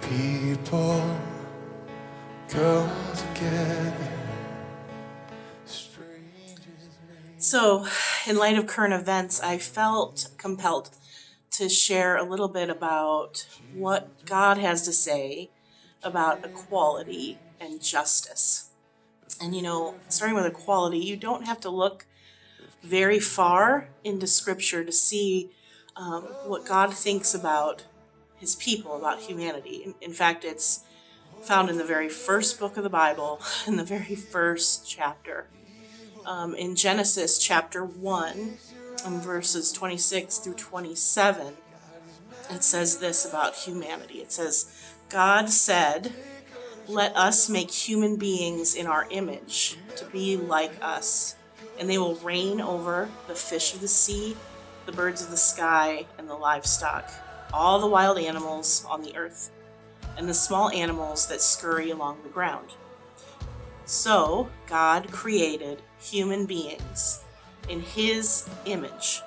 People come together. So, in light of current events, I felt compelled to share a little bit about what God has to say about equality and justice. And starting with equality, you don't have to look very far into Scripture to see what God thinks about his people, about humanity. In fact, it's found in the very first book of the Bible, in the very first chapter. In Genesis chapter 1, verses 26 through 27, it says this about humanity. It says, God said, "Let us make human beings in our image, to be like us, and they will reign over the fish of the sea, the birds of the sky, and the livestock, all the wild animals on the earth, and the small animals that scurry along the ground." So God created human beings in his image.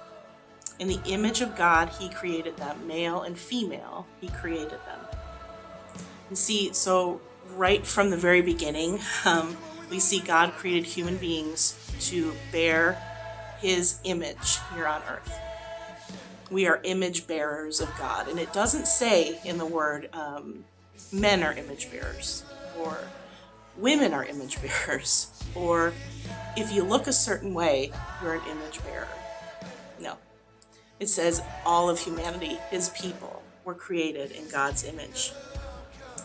In the image of God, he created them, male and female, he created them. And see, so right from the very beginning, we see God created human beings to bear his image here on earth. We are image bearers of God. And it doesn't say in the word, men are image bearers, or women are image bearers, or if you look a certain way, you're an image bearer. No. It says all of humanity, his people, were created in God's image.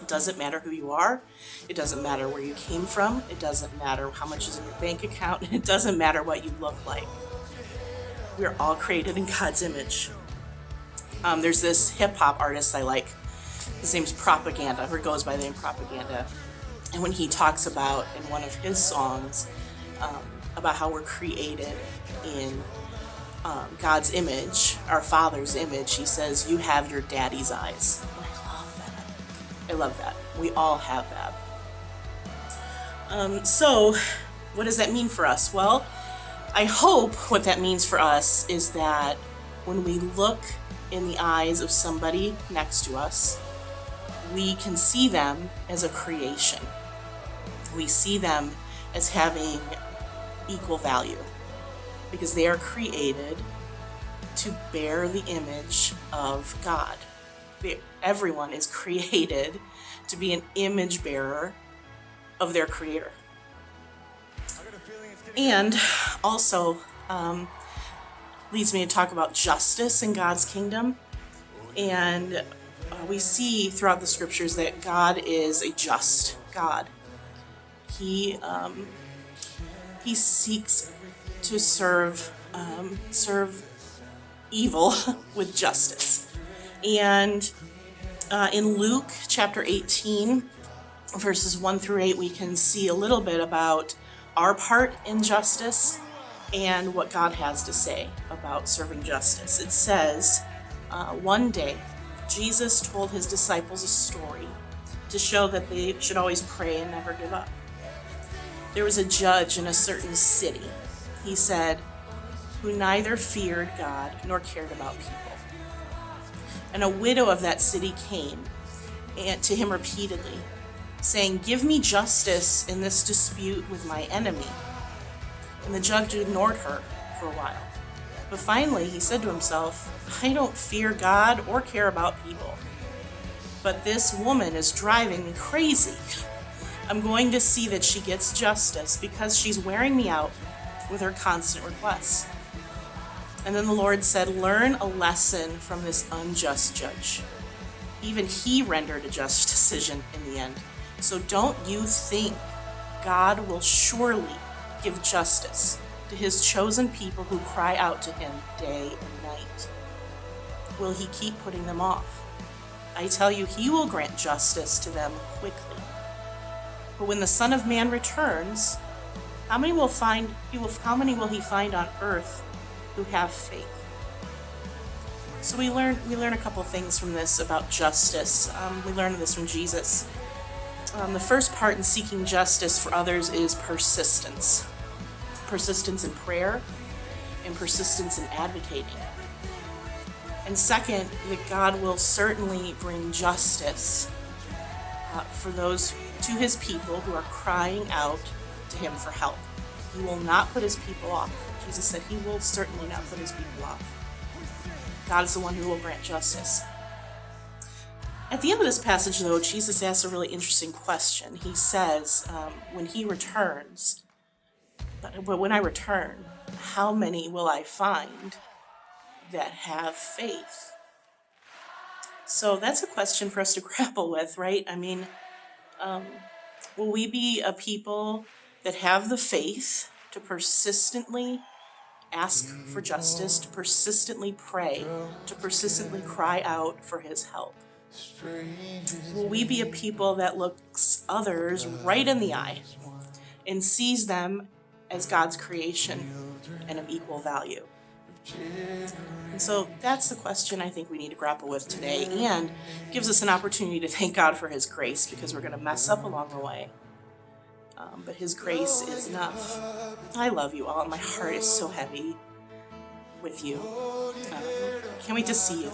It doesn't matter who you are. It doesn't matter where you came from. It doesn't matter how much is in your bank account. It doesn't matter what you look like. We're all created in God's image. There's this hip-hop artist I like. His name's Propaganda, or goes by the name Propaganda. And when he talks about, in one of his songs, about how we're created in God's image, our Father's image, he says, "You have your daddy's eyes." And I love that. We all have that. So, what does that mean for us? Well, I hope what that means for us is that when we look in the eyes of somebody next to us, we can see them as a creation. We see them as having equal value because they are created to bear the image of God. Everyone is created to be an image bearer of their Creator. And also leads me to talk about justice in God's kingdom. And we see throughout the scriptures that God is a just God. He seeks to serve evil with justice. And in Luke chapter 18, verses 1 through 8, we can see a little bit about our part in justice and what God has to say about serving justice. It says, one day, Jesus told his disciples a story to show that they should always pray and never give up. There was a judge in a certain city, he said, who neither feared God nor cared about people. And a widow of that city came to him repeatedly, saying, "Give me justice in this dispute with my enemy." And the judge ignored her for a while. But finally he said to himself, "I don't fear God or care about people, but this woman is driving me crazy. I'm going to see that she gets justice because she's wearing me out with her constant requests." And then the Lord said, "Learn a lesson from this unjust judge. Even he rendered a just decision in the end. So don't you think God will surely give justice to his chosen people who cry out to him day and night? Will he keep putting them off? I tell you, he will grant justice to them quickly. But when the Son of Man returns, how many will he find on earth who have faith?" So we learn a couple things from this about justice. We learn this from Jesus. The first part in seeking justice for others is persistence. Persistence in prayer and persistence in advocating. And second, that God will certainly bring justice for those to his people who are crying out to him for help. He will not put his people off. Jesus said he will certainly not put his people off. God is the one who will grant justice. At the end of this passage, though, Jesus asks a really interesting question. He says, when he returns, but when I return, how many will I find that have faith? So that's a question for us to grapple with, right? I mean, will we be a people that have the faith to persistently ask for justice, to persistently pray, to persistently cry out for his help? Will we be a people that looks others right in the eye and sees them as God's creation and of equal value? And so that's the question I think we need to grapple with today, and gives us an opportunity to thank God for his grace, because we're going to mess up along the way. But his grace is enough. I love you all, and my heart is so heavy with you. Can't wait to see you.